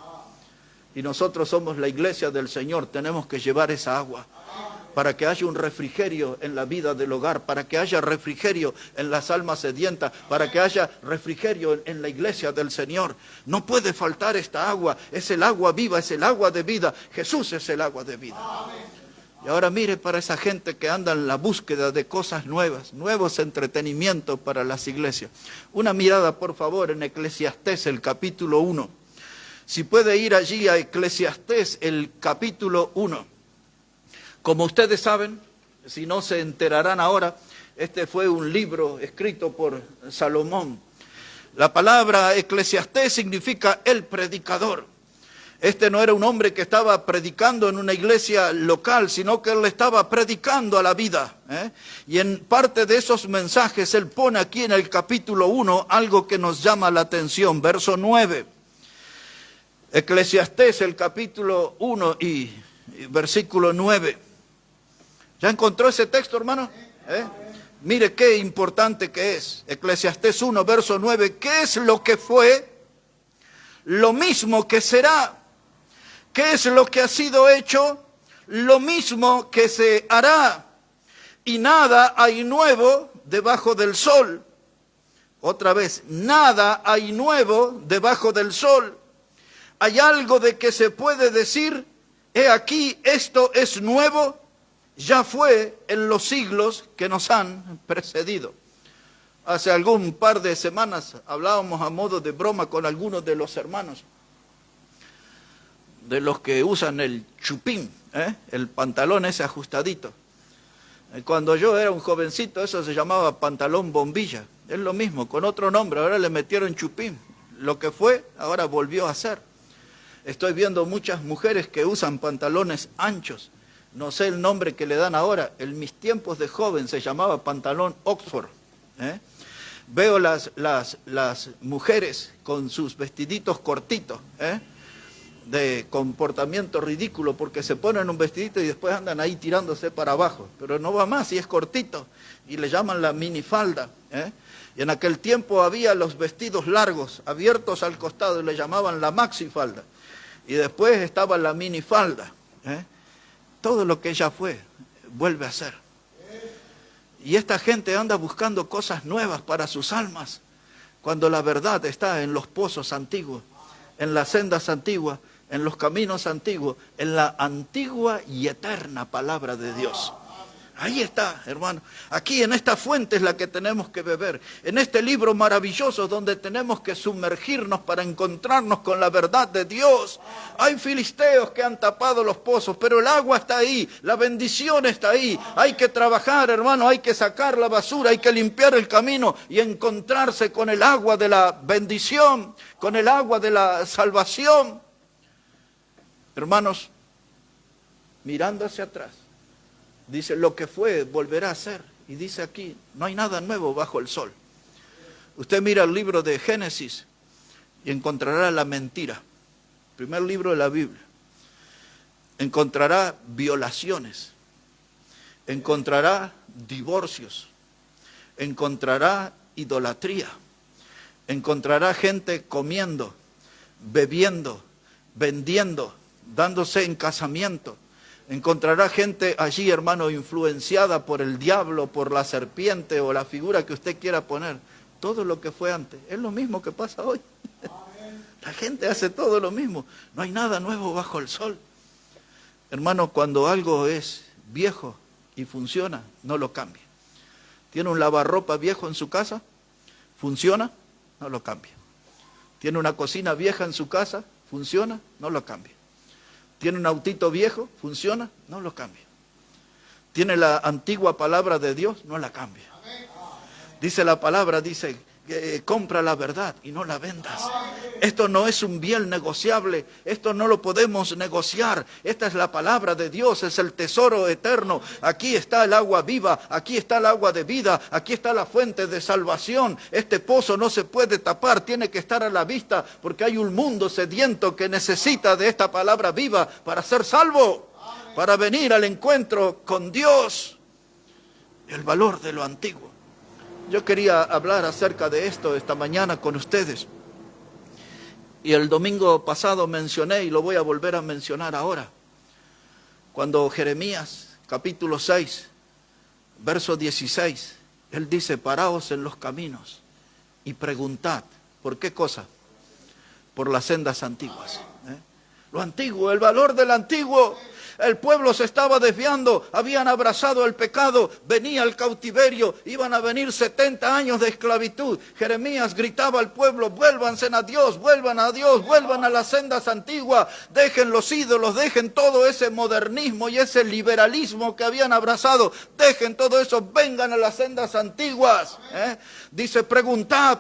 Y nosotros somos la iglesia del Señor, tenemos que llevar esa agua para que haya un refrigerio en la vida del hogar, para que haya refrigerio en las almas sedientas, para que haya refrigerio en la iglesia del Señor. No puede faltar esta agua, es el agua viva, es el agua de vida. Jesús es el agua de vida. Y ahora mire para esa gente que anda en la búsqueda de cosas nuevas, nuevos entretenimientos para las iglesias. Una mirada, por favor, en Eclesiastés, el capítulo 1. Si puede ir allí a Eclesiastés, el capítulo 1. Como ustedes saben, si no se enterarán ahora, este fue un libro escrito por Salomón. La palabra Eclesiastés significa el predicador. Este no era un hombre que estaba predicando en una iglesia local, sino que él estaba predicando a la vida. Y en parte de esos mensajes, él pone aquí en el capítulo 1 algo que nos llama la atención. Verso 9. Eclesiastés, el capítulo 1 y versículo 9. ¿Ya encontró ese texto, hermano? Mire qué importante que es. Eclesiastés 1, verso 9. ¿Qué es lo que fue? Lo mismo que será. ¿Qué es lo que ha sido hecho? Lo mismo que se hará. Y nada hay nuevo debajo del sol. Otra vez, nada hay nuevo debajo del sol. ¿Hay algo de que se puede decir, he aquí, esto es nuevo? Ya fue en los siglos que nos han precedido. Hace algún par de semanas hablábamos a modo de broma con algunos de los hermanos, de los que usan el chupín, el pantalón ese ajustadito. Cuando yo era un jovencito, eso se llamaba pantalón bombilla. Es lo mismo, con otro nombre, ahora le metieron chupín. Lo que fue, ahora volvió a ser. Estoy viendo muchas mujeres que usan pantalones anchos. No sé el nombre que le dan ahora. En mis tiempos de joven se llamaba pantalón Oxford. Veo las mujeres con sus vestiditos cortitos, de comportamiento ridículo, porque se ponen un vestidito y después andan ahí tirándose para abajo, pero no va más y es cortito, y le llaman la minifalda. Y en aquel tiempo había los vestidos largos, abiertos al costado, y le llamaban la maxifalda, y después estaba la minifalda. Todo lo que ella fue, vuelve a ser. Y esta gente anda buscando cosas nuevas para sus almas, cuando la verdad está en los pozos antiguos, en las sendas antiguas, en los caminos antiguos, en la antigua y eterna palabra de Dios. Ahí está, hermano. Aquí en esta fuente es la que tenemos que beber. En este libro maravilloso donde tenemos que sumergirnos para encontrarnos con la verdad de Dios. Hay filisteos que han tapado los pozos, pero el agua está ahí, la bendición está ahí. Hay que trabajar, hermano, hay que sacar la basura, hay que limpiar el camino y encontrarse con el agua de la bendición, con el agua de la salvación. Hermanos, mirando hacia atrás, dice, lo que fue volverá a ser. Y dice aquí, no hay nada nuevo bajo el sol. Usted mira el libro de Génesis y encontrará la mentira. Primer libro de la Biblia. Encontrará violaciones. Encontrará divorcios. Encontrará idolatría. Encontrará gente comiendo, bebiendo, vendiendo, dándose en casamiento. Encontrará gente allí, hermano, influenciada por el diablo, por la serpiente o la figura que usted quiera poner. Todo lo que fue antes. Es lo mismo que pasa hoy. La gente hace todo lo mismo. No hay nada nuevo bajo el sol. Hermano, cuando algo es viejo y funciona, no lo cambie. ¿Tiene un lavarropa viejo en su casa? ¿Funciona? No lo cambie. ¿Tiene una cocina vieja en su casa? ¿Funciona? No lo cambie. ¿Tiene un autito viejo? ¿Funciona? No lo cambie. ¿Tiene la antigua palabra de Dios? No la cambie. Dice la palabra, dice, compra la verdad y no la vendas. Esto no es un bien negociable, esto no lo podemos negociar. Esta es la palabra de Dios, es el tesoro eterno. Aquí está el agua viva, aquí está el agua de vida, aquí está la fuente de salvación. Este pozo no se puede tapar, tiene que estar a la vista, porque hay un mundo sediento que necesita de esta palabra viva para ser salvo, para venir al encuentro con Dios. El valor de lo antiguo. Yo quería hablar acerca de esto esta mañana con ustedes. Y el domingo pasado mencioné y lo voy a volver a mencionar ahora. Cuando Jeremías, capítulo 6, verso 16, él dice, paraos en los caminos y preguntad. ¿Por qué cosa? Por las sendas antiguas. Lo antiguo, el valor del antiguo. El pueblo se estaba desviando, habían abrazado el pecado, venía el cautiverio, iban a venir 70 años de esclavitud. Jeremías gritaba al pueblo, vuélvanse a Dios, vuelvan a Dios, vuelvan a las sendas antiguas, dejen los ídolos, dejen todo ese modernismo y ese liberalismo que habían abrazado, dejen todo eso, vengan a las sendas antiguas. Dice, preguntad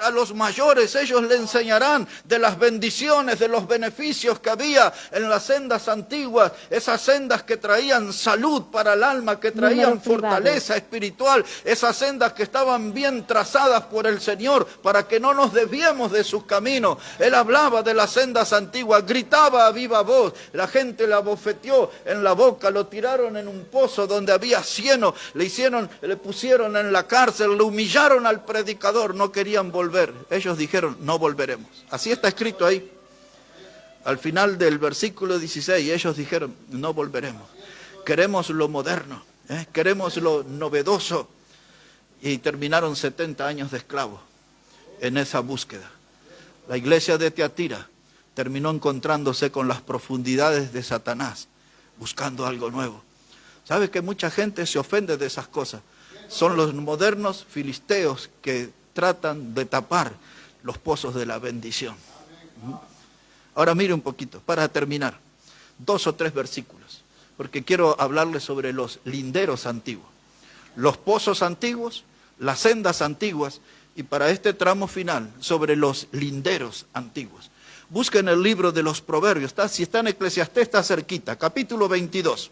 a los mayores, ellos le enseñarán de las bendiciones, de los beneficios que había en las sendas antiguas. Esas sendas que traían salud para el alma, que traían fortaleza espiritual, esas sendas que estaban bien trazadas por el Señor para que no nos desviemos de sus caminos. Él hablaba de las sendas antiguas, gritaba a viva voz, la gente la bofeteó en la boca, lo tiraron en un pozo donde había cieno, le pusieron en la cárcel, le humillaron al predicador, no querían volver. Ellos dijeron, no volveremos. Así está escrito ahí. Al final del versículo 16, ellos dijeron, no volveremos. Queremos lo moderno, queremos lo novedoso. Y terminaron 70 años de esclavos en esa búsqueda. La iglesia de Tiatira terminó encontrándose con las profundidades de Satanás, buscando algo nuevo. ¿Sabe que mucha gente se ofende de esas cosas? Son los modernos filisteos que tratan de tapar los pozos de la bendición. Ahora mire un poquito, para terminar, 2 o 3 versículos, porque quiero hablarles sobre los linderos antiguos, los pozos antiguos, las sendas antiguas, y para este tramo final, sobre los linderos antiguos. Busquen el libro de los Proverbios, si está en Eclesiastés está cerquita, capítulo 22.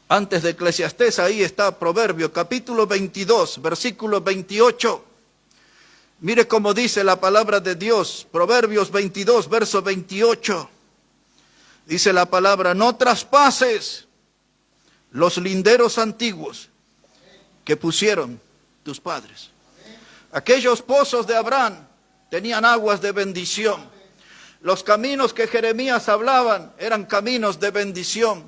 Antes de Eclesiastés ahí está Proverbio, capítulo 22, versículo 28. Mire cómo dice la palabra de Dios, Proverbios 22, verso 28. Dice la palabra, no traspases los linderos antiguos que pusieron tus padres. Aquellos pozos de Abraham tenían aguas de bendición. Los caminos que Jeremías hablaban eran caminos de bendición.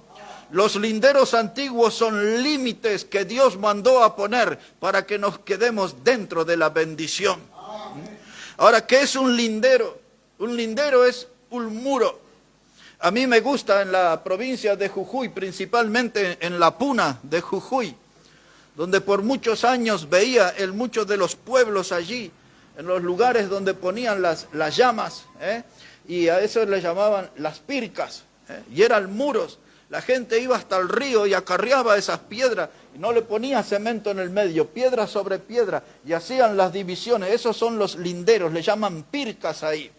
Los linderos antiguos son límites que Dios mandó a poner para que nos quedemos dentro de la bendición. Ahora, ¿qué es un lindero? Un lindero es un muro. A mí me gusta en la provincia de Jujuy, principalmente en la Puna de Jujuy, donde por muchos años veía en muchos de los pueblos allí, en los lugares donde ponían las llamas, y a eso le llamaban las pircas, y eran muros. La gente iba hasta el río y acarreaba esas piedras y no le ponía cemento en el medio, piedra sobre piedra, y hacían las divisiones. Esos son los linderos, le llaman pircas ahí.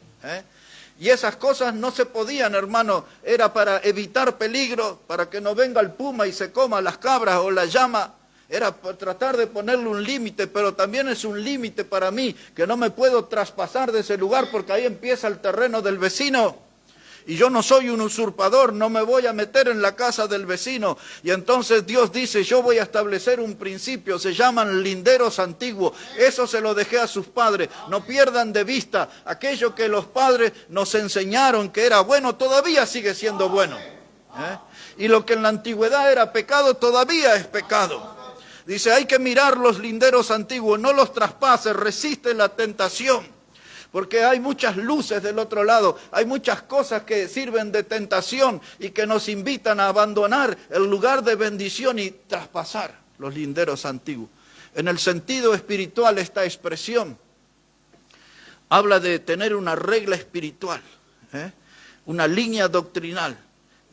Y esas cosas no se podían, hermano, era para evitar peligro, para que no venga el puma y se coma las cabras o la llama. Era por tratar de ponerle un límite, pero también es un límite para mí, que no me puedo traspasar de ese lugar porque ahí empieza el terreno del vecino. Y yo no soy un usurpador, no me voy a meter en la casa del vecino. Y entonces Dios dice, yo voy a establecer un principio, se llaman linderos antiguos. Eso se lo dejé a sus padres. No pierdan de vista aquello que los padres nos enseñaron que era bueno, todavía sigue siendo bueno. Y lo que en la antigüedad era pecado, todavía es pecado. Dice, hay que mirar los linderos antiguos, no los traspases, resiste la tentación. Porque hay muchas luces del otro lado, hay muchas cosas que sirven de tentación y que nos invitan a abandonar el lugar de bendición y traspasar los linderos antiguos. En el sentido espiritual, esta expresión habla de tener una regla espiritual, una línea doctrinal,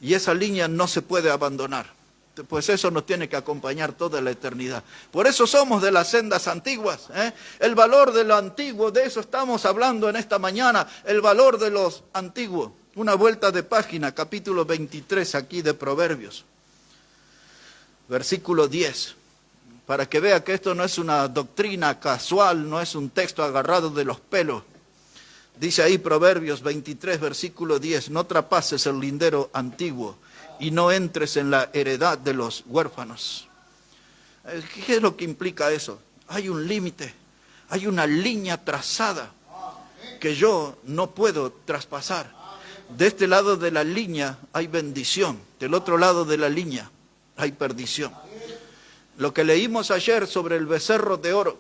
y esa línea no se puede abandonar. Pues eso nos tiene que acompañar toda la eternidad. Por eso somos de las sendas antiguas. El valor de lo antiguo, de eso estamos hablando en esta mañana, el valor de los antiguos. Una vuelta de página, capítulo 23 aquí de Proverbios, versículo 10, para que vea que esto no es una doctrina casual, no es un texto agarrado de los pelos. Dice ahí Proverbios 23, versículo 10, no traspases el lindero antiguo y no entres en la heredad de los huérfanos. ¿Qué es lo que implica eso? Hay un límite, hay una línea trazada que yo no puedo traspasar. De este lado de la línea hay bendición, del otro lado de la línea hay perdición. Lo que leímos ayer sobre el becerro de oro,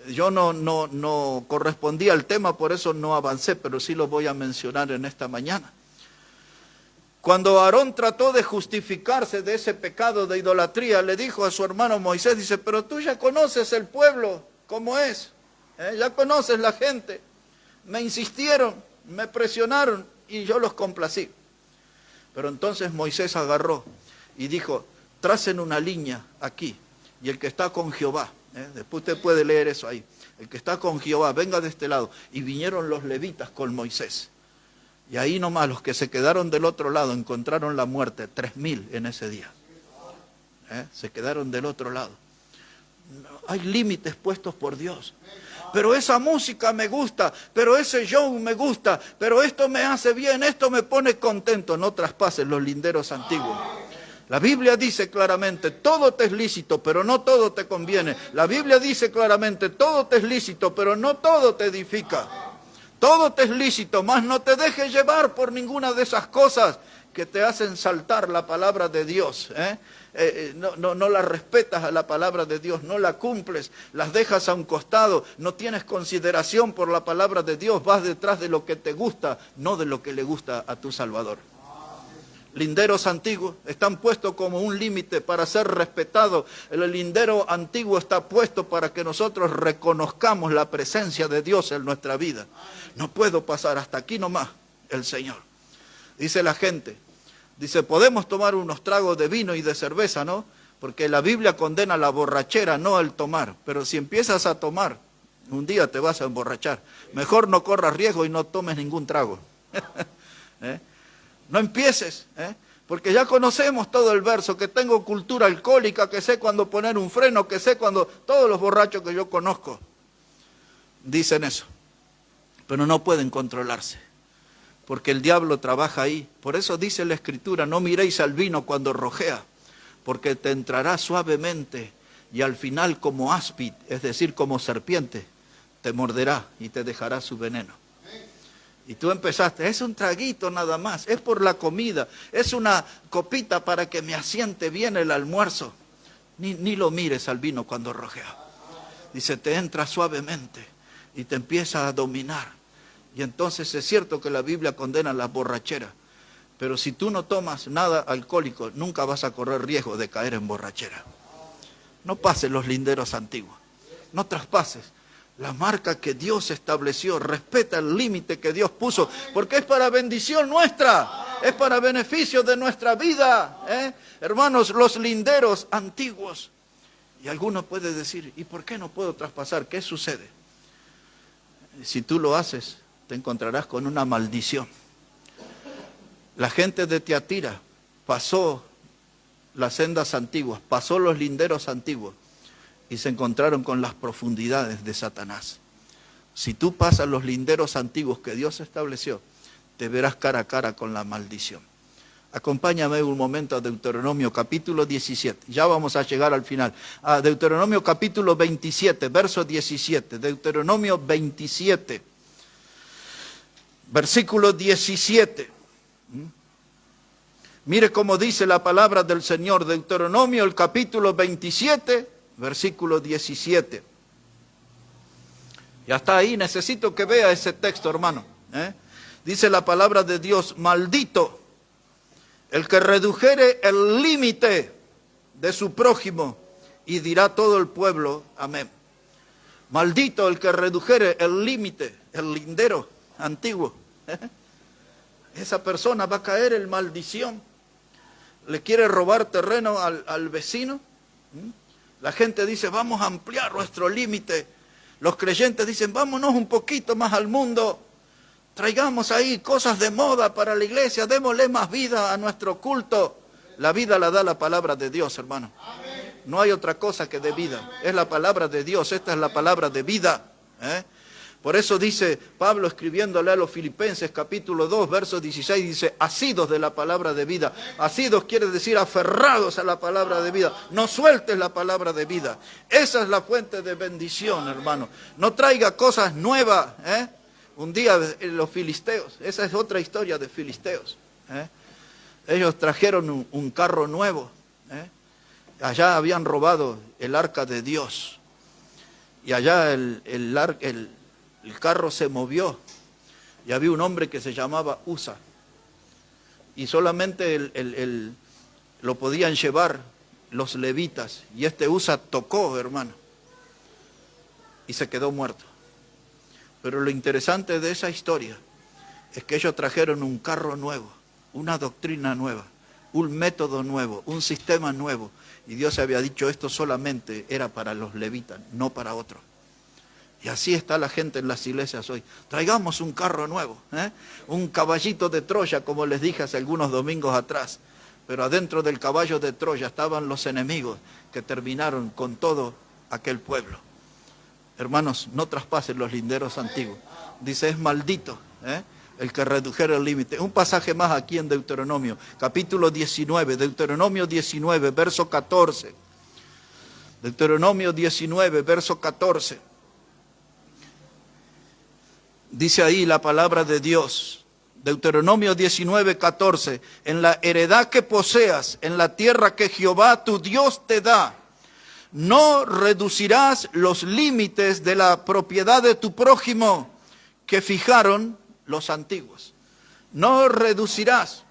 yo no correspondía al tema, por eso no avancé, pero sí lo voy a mencionar en esta mañana. Cuando Aarón trató de justificarse de ese pecado de idolatría, le dijo a su hermano Moisés, dice, pero tú ya conoces el pueblo, cómo es, ya conoces la gente. Me insistieron, me presionaron y yo los complací. Pero entonces Moisés agarró y dijo, tracen una línea aquí, y el que está con Jehová, después usted puede leer eso ahí, el que está con Jehová, venga de este lado. Y vinieron los levitas con Moisés. Y ahí nomás los que se quedaron del otro lado encontraron la muerte, 3.000 en ese día. Se quedaron del otro lado. Hay límites puestos por Dios. Pero esa música me gusta, pero ese show me gusta, pero esto me hace bien, esto me pone contento. No traspases los linderos antiguos. La Biblia dice claramente, todo te es lícito, pero no todo te conviene. La Biblia dice claramente, todo te es lícito, pero no todo te edifica. Todo te es lícito, mas no te dejes llevar por ninguna de esas cosas que te hacen saltar la palabra de Dios. No la respetas a la palabra de Dios, no la cumples, las dejas a un costado, no tienes consideración por la palabra de Dios, vas detrás de lo que te gusta, no de lo que le gusta a tu Salvador. Linderos antiguos están puestos como un límite para ser respetados. El lindero antiguo está puesto para que nosotros reconozcamos la presencia de Dios en nuestra vida. No puedo pasar hasta aquí nomás, el Señor. Dice la gente, dice, podemos tomar unos tragos de vino y de cerveza, ¿no? Porque la Biblia condena la borrachera, no el tomar. Pero si empiezas a tomar, un día te vas a emborrachar. Mejor no corras riesgo y no tomes ningún trago. No empieces, porque ya conocemos todo el verso, que tengo cultura alcohólica, que sé cuándo poner un freno, que sé cuándo, todos los borrachos que yo conozco dicen eso, pero no pueden controlarse, porque el diablo trabaja ahí. Por eso dice la Escritura, no miréis al vino cuando rojea, porque te entrará suavemente y al final como áspid, es decir, como serpiente, te morderá y te dejará su veneno. Y tú empezaste, es un traguito nada más, es por la comida, es una copita para que me asiente bien el almuerzo. Ni lo mires al vino cuando rojea. Dice, te entra suavemente y te empieza a dominar. Y entonces es cierto que la Biblia condena la borrachera, Pero si tú no tomas nada alcohólico, nunca vas a correr riesgo de caer en borrachera. No pases los linderos antiguos. No traspases la marca que Dios estableció. Respeta el límite que Dios puso, porque es para bendición nuestra. Es para beneficio de nuestra vida. Hermanos, los linderos antiguos. Y alguno puede decir, ¿y por qué no puedo traspasar? ¿Qué sucede? Si tú lo haces, te encontrarás con una maldición. La gente de Tiatira pasó las sendas antiguas, pasó los linderos antiguos y se encontraron con las profundidades de Satanás. Si tú pasas los linderos antiguos que Dios estableció, te verás cara a cara con la maldición. Acompáñame un momento a Deuteronomio capítulo 17. Ya vamos a llegar al final. A Deuteronomio capítulo 27, verso 17. Deuteronomio 27, versículo 17. Mire cómo dice la palabra del Señor. Deuteronomio, el capítulo 27, versículo 17. Ya está ahí, necesito que vea ese texto, hermano. Dice la palabra de Dios: maldito el que redujere el límite de su prójimo, y dirá todo el pueblo, amén. Maldito el que redujere el límite, el lindero antiguo. Esa persona va a caer en maldición. Le quiere robar terreno al vecino. La gente dice, vamos a ampliar nuestro límite. Los creyentes dicen, vámonos un poquito más al mundo. Traigamos ahí cosas de moda para la iglesia, démosle más vida a nuestro culto. La vida la da la palabra de Dios, hermano. No hay otra cosa que de vida. Es la palabra de Dios, esta es la palabra de vida. Por eso dice Pablo, escribiéndole a los Filipenses, capítulo 2, verso 16, dice, asidos de la palabra de vida. Asidos quiere decir aferrados a la palabra de vida. No sueltes la palabra de vida. Esa es la fuente de bendición, hermano. No traiga cosas nuevas, Un día los filisteos, esa es otra historia de filisteos. Ellos trajeron un carro nuevo. Allá habían robado el arca de Dios. Y allá el carro se movió. Y había un hombre que se llamaba Usa. Y solamente lo podían llevar los levitas. Y este Usa tocó, hermano. Y se quedó muerto. Pero lo interesante de esa historia es que ellos trajeron un carro nuevo, una doctrina nueva, un método nuevo, un sistema nuevo. Y Dios había dicho, esto solamente era para los levitas, no para otros. Y así está la gente en las iglesias hoy. Traigamos un carro nuevo, un caballito de Troya, como les dije hace algunos domingos atrás. Pero adentro del caballo de Troya estaban los enemigos que terminaron con todo aquel pueblo. Hermanos, no traspasen los linderos antiguos. Dice, es maldito el que redujera el límite. Un pasaje más aquí en Deuteronomio, capítulo 19, Deuteronomio 19, verso 14. Deuteronomio 19, verso 14. Dice ahí la palabra de Dios. Deuteronomio 19, 14. En la heredad que poseas, en la tierra que Jehová tu Dios te da, no reducirás los límites de la propiedad de tu prójimo que fijaron los antiguos. No reducirás,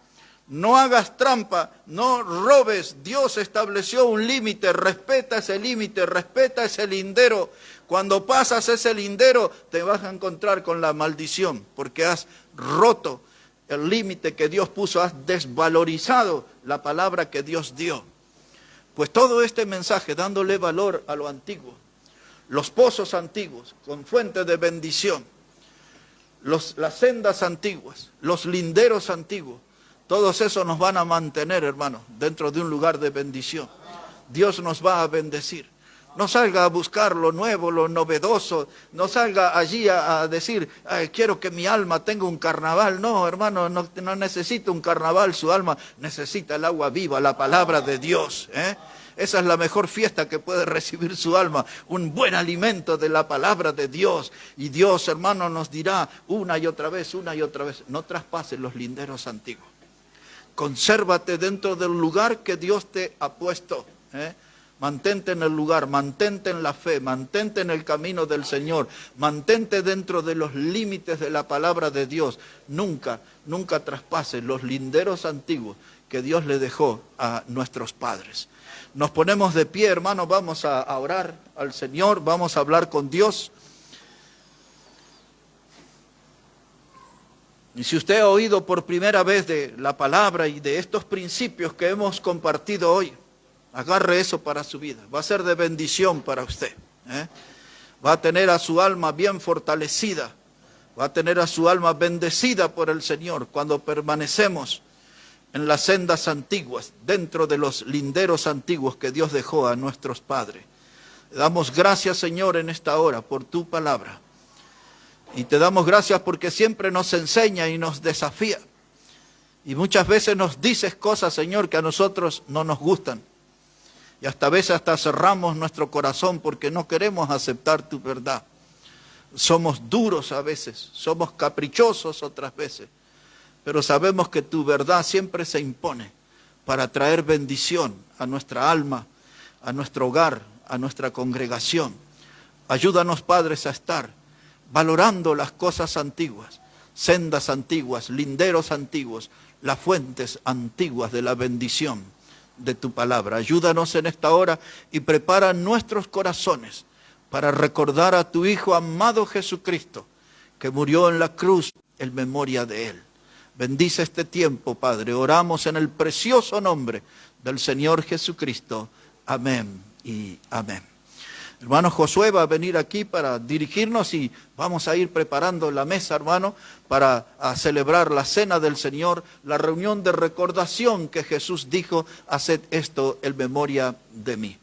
no hagas trampa, no robes. Dios estableció un límite, respeta ese límite, respeta ese lindero. Cuando pasas ese lindero te vas a encontrar con la maldición, porque has roto el límite que Dios puso, has desvalorizado la palabra que Dios dio. Pues todo este mensaje dándole valor a lo antiguo, los pozos antiguos con fuente de bendición, las sendas antiguas, los linderos antiguos, todos esos nos van a mantener, hermanos, dentro de un lugar de bendición. Dios nos va a bendecir. No salga a buscar lo nuevo, lo novedoso, no salga allí a decir, quiero que mi alma tenga un carnaval. No, hermano, no necesita un carnaval, su alma necesita el agua viva, la palabra de Dios. Esa es la mejor fiesta que puede recibir su alma, un buen alimento de la palabra de Dios. Y Dios, hermano, nos dirá una y otra vez, no traspases los linderos antiguos. Consérvate dentro del lugar que Dios te ha puesto. Mantente en el lugar, mantente en la fe, mantente en el camino del Señor, mantente dentro de los límites de la palabra de Dios. Nunca, nunca traspases los linderos antiguos que Dios le dejó a nuestros padres. Nos ponemos de pie, hermanos, vamos a orar al Señor, vamos a hablar con Dios. Y si usted ha oído por primera vez de la palabra y de estos principios que hemos compartido hoy, agarre eso para su vida. Va a ser de bendición para usted. Va a tener a su alma bien fortalecida. Va a tener a su alma bendecida por el Señor cuando permanecemos en las sendas antiguas, dentro de los linderos antiguos que Dios dejó a nuestros padres. Le damos gracias, Señor, en esta hora por tu palabra. Y te damos gracias porque siempre nos enseña y nos desafía. Y muchas veces nos dices cosas, Señor, que a nosotros no nos gustan. Y hasta a veces hasta cerramos nuestro corazón porque no queremos aceptar tu verdad. Somos duros a veces, somos caprichosos otras veces. Pero sabemos que tu verdad siempre se impone para traer bendición a nuestra alma, a nuestro hogar, a nuestra congregación. Ayúdanos, padres, a estar valorando las cosas antiguas, sendas antiguas, linderos antiguos, las fuentes antiguas de la bendición de tu palabra. Ayúdanos en esta hora y prepara nuestros corazones para recordar a tu Hijo amado Jesucristo, que murió en la cruz en memoria de Él. Bendice este tiempo, Padre. Oramos en el precioso nombre del Señor Jesucristo. Amén y amén. Hermano Josué va a venir aquí para dirigirnos y vamos a ir preparando la mesa, hermano, para celebrar la cena del Señor, la reunión de recordación que Jesús dijo, haced esto en memoria de mí.